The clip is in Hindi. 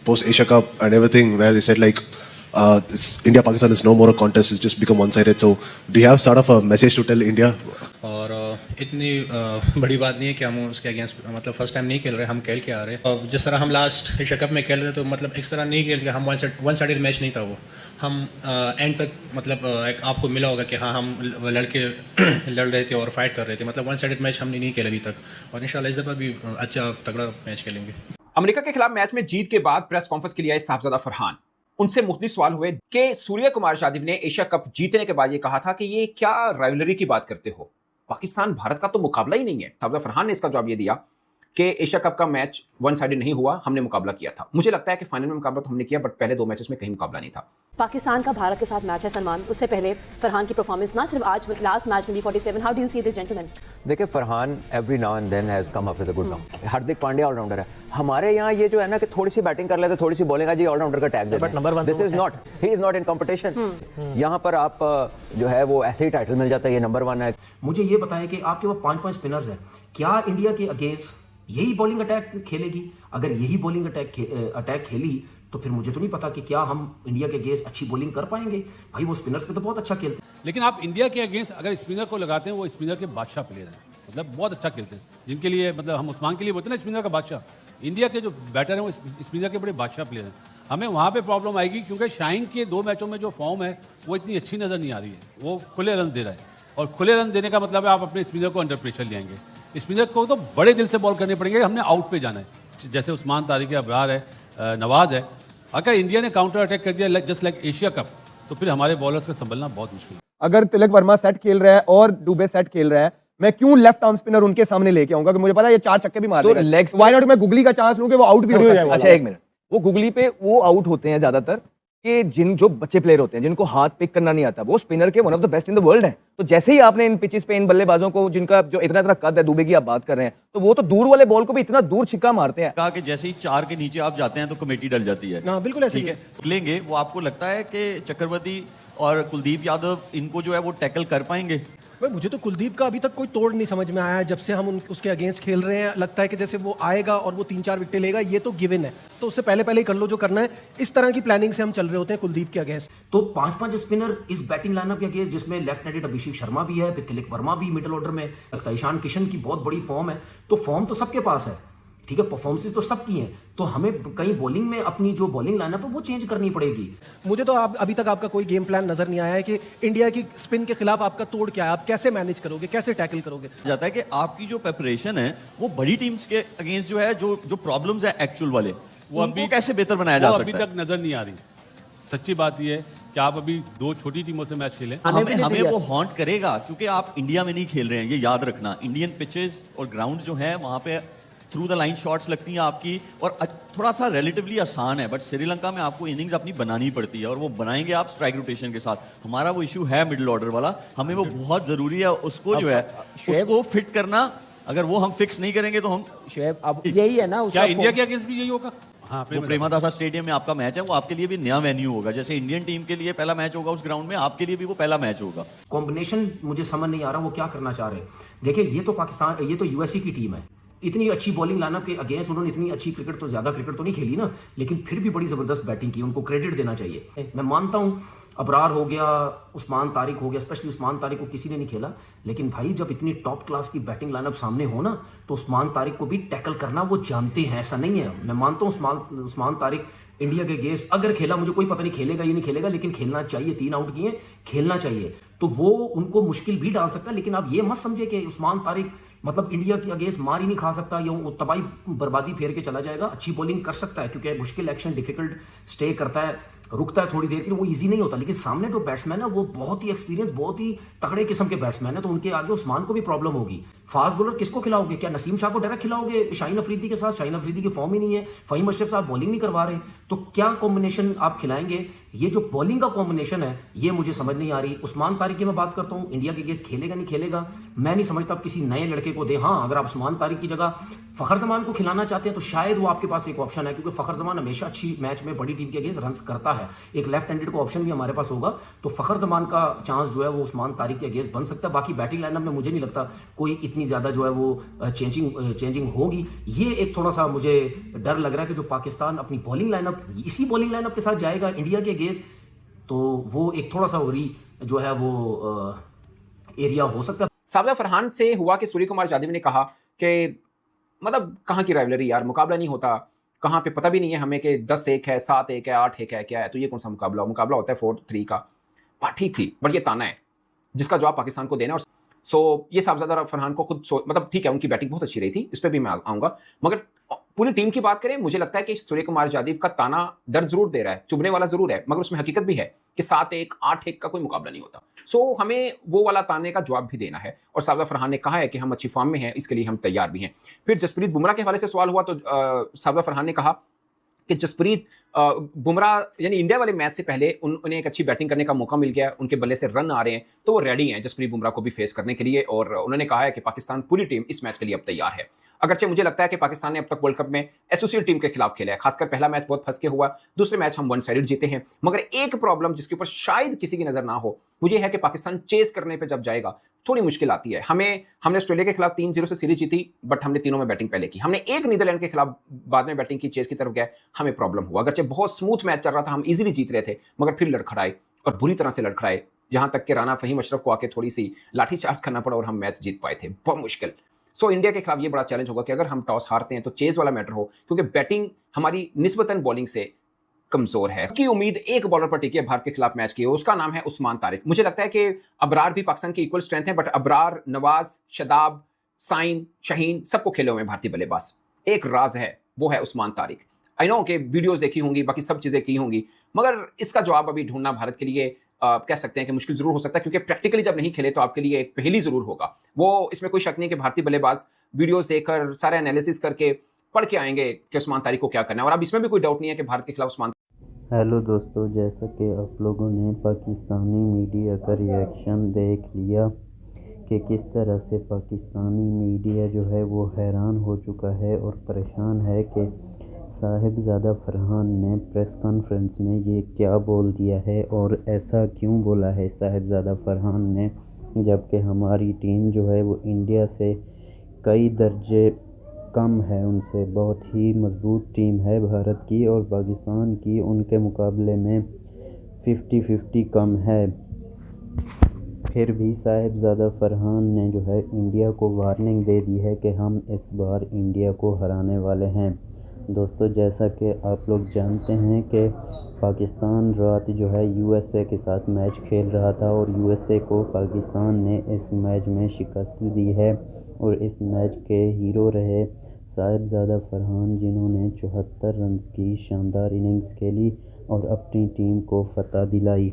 post Asia Cup and everything, where they said like India Pakistan is no more a contest; it's just become one-sided. So, do you have sort of a message to tell India? और इतनी बड़ी बात नहीं है कि हम उसके अगेंस्ट मतलब फर्स्ट टाइम नहीं खेल रहे, हम खेल के आ रहे हैं। और जिस तरह हम लास्ट एशिया कप में खेल रहे तो मतलब इस तरह नहीं खेल के हम वन साइडेड मैच नहीं था वो। हम एंड तक मतलब एक आपको मिला होगा कि हाँ हम लड़के लड़ रहे थे और फाइट कर रहे थे, मतलब वन साइडेड मैच हमने नहीं खेला अभी तक, और इंशाल्लाह इस दफ़ा भी अच्छा तगड़ा मैच खेलेंगे। अमेरिका के खिलाफ मैच में जीत के बाद प्रेस कॉन्फ्रेंस के लिए आए साहबजादा फरहान। उनसे मुख्तलिफ सवाल हुए कि सूर्य कुमार यादव ने एशिया कप जीतने के बाद ये कहा था कि ये क्या राइवलरी की बात करते हो, पाकिस्तान भारत का तो मुकाबला ही नहीं है। साहबजादा फरहान ने इसका जवाब ये दिया कि एशिया कप का मैच वन साइडेड नहीं हुआ, हमने मुकाबला किया था। मुझे लगता है कि फाइनल में मुकाबला तो हमने किया, बट पहले 2 मैचेस में कहीं मुकाबला नहीं था। पाकिस्तान का भारत के साथ मैच है सलमान, उससे पहले फरहान की परफॉर्मेंस ना सिर्फ आज लास्ट मैच में भी 47, how do you see this gentleman? देखिए Farhan every now and then has come up with a good round. Hardik Pandya all rounder है। हमारे यहाँ ये जो है ना कि थोड़ी सी बैटिंग कर लेते, थोड़ी सी बॉलिंग, जी ऑलराउंडर का टैग देते, this is not, he is not in competition. यहाँ पर आप जो है वो ऐसे ही टाइटल मिल जाता है, ये नंबर 1 है। मुझे ये बताएं कि आपके पास 5 स्पिनर्स हैं, क्या इंडिया के अगेंस्ट यही बॉलिंग अटैक खेलेगी? अगर यही बॉलिंग अटैक खेली तो फिर मुझे तो नहीं पता कि क्या हम इंडिया के अगेंस्ट अच्छी बॉलिंग कर पाएंगे। भाई वो स्पिनर्स पे तो बहुत अच्छा खेलते हैं, लेकिन आप इंडिया के अगेंस्ट अगर स्पिनर को लगाते हैं, वो स्पिनर के बादशाह प्लेयर हैं, मतलब बहुत अच्छा खेलते हैं, जिनके लिए मतलब हम उस्मान के लिए बोलते हैं ना स्पिनर का बादशाह। इंडिया के जो बैटर हैं वो स्पिनर के बड़े बादशाह प्लेयर हैं। हमें वहाँ पे प्रॉब्लम आएगी क्योंकि शाहीन के 2 मैचों में जो फॉर्म है वो इतनी अच्छी नज़र नहीं आ रही है। वो खुले रन दे रहा है, और खुले रन देने का मतलब है आप अपने स्पिनर को अंडर प्रेशर ले आएंगे। स्पिनर को तो बड़े दिल से बॉल करने पड़ेंगे, हमने आउट पे जाना है। जैसे उस्मान तारिक है, अबरार है, नवाज है। अगर इंडिया ने काउंटर अटैक कर दिया जस्ट लाइक एशिया कप, तो फिर हमारे बॉलर्स का संभलना बहुत मुश्किल है। अगर तिलक वर्मा सेट खेल रहा है और दुबे सेट खेल रहा है, मैं क्यों लेफ्ट आर्म स्पिनर उनके सामने लेके आऊंगा कि मुझे पता है ये 4 छक्के भी मार देगा। लेग्स व्हाई नॉट मैं गुगली का चांस लूं कि वो आउट भी हो सकता है। अच्छा 1 मिनट, वो गुगली पे वो आउट होते हैं ज्यादातर कि जो बच्चे प्लेयर होते हैं जिनको हाथ पिक करना नहीं आता, वो स्पिनर के one of the best in the world है। तो जैसे ही आपने इन पिचेस पे इन बल्लेबाजों को जिनका जो इतना कद है, दुबे की आप बात कर रहे हैं, तो वो तो दूर वाले बॉल को भी इतना दूर छिक्का मारते हैं। कहा कि जैसे ही 4 के नीचे आप जाते हैं तो कमेटी डल जाती है। हाँ बिल्कुल ऐसे ही है। लेंगे वो आपको लगता है कि चक्रवर्ती और कुलदीप यादव इनको जो है वो टैकल कर पाएंगे? भाई मुझे तो कुलदीप का अभी तक कोई तोड़ नहीं समझ में आया है। जब से हम उसके अगेंस्ट खेल रहे हैं लगता है कि जैसे वो आएगा और वो 3-4 विकेट लेगा, ये तो गिवन है, तो उससे पहले ही कर लो जो करना है। इस तरह की प्लानिंग से हम चल रहे होते हैं कुलदीप के अगेंस्ट। तो 5 स्पिनर इस बैटिंग लाइनअप के अगेंस्ट, जिसमें लेफ्ट हैंडेड अभिषेक शर्मा भी है, फिर तिलक वर्मा भी मिडिल ऑर्डर में, लगता है ईशान किशन की बहुत बड़ी फॉर्म है। तो फॉर्म तो सबके पास है, ठीक है, परफॉर्मेंसेस तो सबकी हैं, तो हमें कहीं बॉलिंग में अपनी जो बॉलिंग लाइनअप है वो चेंज करनी पड़ेगी। मुझे तो अभी तक आपका कोई गेम प्लान नजर नहीं आया है कि इंडिया की स्पिन के खिलाफ आपका तोड़ क्या है, आप कैसे मैनेज करोगे, कैसे टैकल करोगे। जाता है कि आपकी जो प्रिपरेशन है वो बड़ी टीम्स के अगेंस्ट जो है जो प्रॉब्लम्स है एक्चुअल वाले, वो अभी कैसे बेहतर बनाया जा सकता है, अभी तक नजर नहीं आ रही। सच्ची बात ये है कि आप अभी 2 छोटी टीमों से मैच खेलें, हमें वो हॉन्ट करेगा क्योंकि आप इंडिया में नहीं खेल रहे हैं, ये याद रखना। इंडियन पिचेस और ग्राउंड जो है वहाँ पे थ्रू द लाइन शॉट्स लगती हैं आपकी, और थोड़ा सा रिलेटिवली आसान है, बट श्रीलंका में आपको इनिंग्स अपनी बनानी पड़ती है, और वो बनाएंगे आप स्ट्राइक रोटेशन के साथ। हमारा वो इशू है मिडिल ऑर्डर वाला, हमें वो बहुत जरूरी है, उसको जो है उसको फिट करना। अगर वो हम फिक्स नहीं करेंगे तो हम शुएब अब यही है ना, क्या इंडिया के अगेंस्ट भी यही होगा? हाँ, वो प्रेमादासा स्टेडियम में आपका मैच है, वो आपके लिए भी नया वेन्यू होगा। जैसे इंडियन टीम के लिए पहला मैच होगा उस ग्राउंड में, आपके लिए भी वो पहला मैच होगा। कॉम्बिनेशन मुझे समझ नहीं आ रहा वो क्या करना चाह रहे हैं। देखिए ये तो पाकिस्तान, ये तो यूएसए की टीम है, इतनी अच्छी बॉलिंग लाइनअप के अगेंस्ट उन्होंने इतनी अच्छी क्रिकेट तो ज्यादा क्रिकेट तो नहीं खेली ना, लेकिन फिर भी बड़ी जबरदस्त बैटिंग की, उनको क्रेडिट देना चाहिए। मैं मानता हूं अबरार हो गया, उस्मान तारिक हो गया, स्पेशली उस्मान तारिक को किसी ने नहीं खेला, लेकिन भाई जब इतनी टॉप क्लास की बैटिंग लाइनअप सामने हो ना, तो उस्मान तारिक को भी टैकल करना वो जानते हैं, ऐसा नहीं है। मैं मानता हूँ उस्मान तारिक इंडिया के अगेंस्ट अगर खेला, मुझे कोई पता नहीं खेलेगा या नहीं खेलेगा, लेकिन खेलना चाहिए। 3 आउट किए, खेलना चाहिए, तो वो उनको मुश्किल भी डाल सकता है। लेकिन आप ये मत समझे कि उस्मान तारिक मतलब इंडिया के अगेंस्ट मार ही नहीं खा सकता या वो तबाही बर्बादी फेर के चला जाएगा। अच्छी बॉलिंग कर सकता है क्योंकि मुश्किल एक्शन डिफिकल्ट स्टे करता है, रुकता है थोड़ी देर के लिए, वो इजी नहीं होता। लेकिन सामने जो बैट्समैन है वो बहुत ही एक्सपीरियंस, बहुत ही तगड़े किस्म के बैट्समैन है, तो उनके आगे उस्मान को भी प्रॉब्लम होगी। फास्ट बॉलर किसको खिलाओगे? क्या नसीम शाह को डायरेक्ट खिलाओगे शाहीन अफरीदी के साथ? शाहीन अफरीदी की फॉर्म ही नहीं है, फहीम अशरफ साहब बॉलिंग नहीं करवा रहे, तो क्या कॉम्बिनेशन आप खिलाएंगे? ये जो बॉलिंग का कॉम्बिनेशन है ये मुझे समझ नहीं आ रही। उस्मान तारिक की मैं बात करता हूँ, इंडिया के अगेंस्ट खेलेगा नहीं खेलेगा मैं नहीं समझता। आप किसी नए लड़के को दे, हाँ अगर आप उस्मान तारिक की जगह फखर जमान को खिलाना चाहते हैं तो शायद वो आपके पास एक ऑप्शन है, क्योंकि फखर जमान हमेशा अच्छी मैच में बड़ी टीम के अगेंस्ट रन करता है। एक लेफ्ट हैंडेड को ऑप्शन भी हमारे पास होगा, तो फखर जमान का चांस जो है वो उस्मान तारिक के अगेंस्ट बन सकता है। बाकी बैटिंग लाइनअप में मुझे नहीं लगता कोई इतनी इतनी ज़्यादा जो है वो चेंजिंग होगी। ये एक थोड़ा सा मुझे डर लग रहा है कि जो पाकिस्तान अपनी बॉलिंग लाइनअप इसी बॉलिंग लाइनअप के साथ जाएगा इंडिया के अगेंस्ट, तो वो एक थोड़ा सा वरी जो है वो एरिया हो सकता है। साबजा फरहान से हुआ कि सूर्य कुमार यादव ने कहा कि मतलब कहाँ की राइवलरी यार, मुकाबला नहीं होता, कहाँ पे पता भी नहीं है हमें कि 10-1 है, 7-1 है, 8-1 है, क्या है, तो ये कौन सा मुकाबला होता है 4-3 का। बात ठीक थी, बट ये ताना है जिसका जवाब पाकिस्तान को देना। और सो ये साहबजादा फरहान को खुद मतलब ठीक है, उनकी बैटिंग बहुत अच्छी रही थी, इस पर भी मैं आऊँगा, मगर पूरी टीम की बात करें, मुझे लगता है कि सूर्य कुमार यादव का ताना दर्द जरूर दे रहा है, चुभने वाला जरूर है, मगर उसमें हकीकत भी है कि 7-1, 8-1 का कोई मुकाबला नहीं होता। सो हमें वो वाला ताने का जवाब भी देना है, और साबजा फरहान ने कहा है कि हम अच्छी फॉर्म में हैं, इसके लिए हम तैयार भी हैं। फिर जसप्रीत बुमराह के हवाले से सवाल हुआ तो साबजा फरहान ने कहा कि जसप्रीत बुमराह यानी इंडिया वाले मैच से पहले उन्हें एक अच्छी बैटिंग करने का मौका मिल गया, उनके बल्ले से रन आ रहे हैं, तो वो रेडी हैं जसप्रीत बुमराह को भी फेस करने के लिए। और उन्होंने कहा है कि पाकिस्तान पूरी टीम इस मैच के लिए अब तैयार है। अगरचे मुझे लगता है कि पाकिस्तान ने अब तक वर्ल्ड कप में एसोसिएट टीम के खिलाफ खेला है, खासकर पहला मैच बहुत फंस के हुआ, दूसरे मैच हम 1 साइडेड जीते हैं। मगर एक प्रॉब्लम जिसके ऊपर शायद किसी की नजर ना हो, वो ये है कि पाकिस्तान चेस करने पे जब जाएगा थोड़ी मुश्किल आती है। हमने ऑस्ट्रेलिया के खिलाफ 3-0 से सीरीज जीती, बट हमने तीनों में बैटिंग पहले की। हमने एक नीदरलैंड के खिलाफ बाद में बैटिंग की, चेस की तरफ गए, हमें प्रॉब्लम हुआ। अगरचे बहुत स्मूथ मैच चल रहा था, हम इजीली जीत रहे थे, मगर फिर लड़खड़ाए और बुरी तरह से लड़खड़ाए, जहां तक कि राना फहीम अशरफ को आके थोड़ी सी लाठीचार्ज करना पड़ा और हम मैच जीत पाए थे, बहुत मुश्किल। सो इंडिया के खिलाफ ये बड़ा चैलेंज होगा कि अगर हम टॉस हारते हैं तो चेज वाला मैटर हो, क्योंकि बैटिंग हमारी निस्बतन बॉलिंग से कमजोर है। की उम्मीद एक बॉलर पर टिकी है भारत के खिलाफ मैच की, उसका नाम है उस्मान तारिक। मुझे लगता है कि अबरार भी पाकिस्तान की इक्वल स्ट्रेंथ है, बट अबरार, नवाज, शदाब, साइम, शाहीन सबको खेले हुए हैं भारतीय बल्लेबाज। एक राज है, वो है उस्मान तारिक। आई नो कि वीडियोस देखी होंगी, बाकी सब चीजें की होंगी, मगर इसका जवाब अभी ढूंढना भारत के लिए कह सकते हैं कि मुश्किल जरूर हो सकता है, क्योंकि प्रैक्टिकली जब नहीं खेले तो आपके लिए एक पहेली जरूर होगा। वो इसमें कोई शक नहीं कि भारतीय बल्लेबाज वीडियोस देखकर सारे एनालिसिस करके पढ़ के आएंगे कि उस्मान तारिक को क्या करना है, और अब इसमें भी कोई डाउट नहीं है कि भारत के खिलाफ उस्मान। हेलो दोस्तों, जैसा कि आप लोगों ने पाकिस्तानी मीडिया का रिएक्शन देख लिया कि किस तरह से पाकिस्तानी मीडिया जो है वो हैरान हो चुका है और परेशान है कि साहिबजादा फरहान ने प्रेस कॉन्फ्रेंस में ये क्या बोल दिया है और ऐसा क्यों बोला है साहिबजादा फरहान ने, जबकि हमारी टीम जो है वो इंडिया से कई दर्जे कम है, उनसे बहुत ही मजबूत टीम है भारत की, और पाकिस्तान की उनके मुकाबले में 50-50 कम है। फिर भी साहिबजादा फरहान ने जो है इंडिया को वार्निंग दे दी है कि हम इस बार इंडिया को हराने वाले हैं। दोस्तों, जैसा कि आप लोग जानते हैं कि पाकिस्तान रात जो है यूएसए के साथ मैच खेल रहा था और यूएसए को पाकिस्तान ने इस मैच में शिकस्त दी है, और इस मैच के हीरो रहे साहिबजादा फरहान, जिन्होंने 74 रन की शानदार इनिंग्स खेली और अपनी टीम को फतह दिलाई।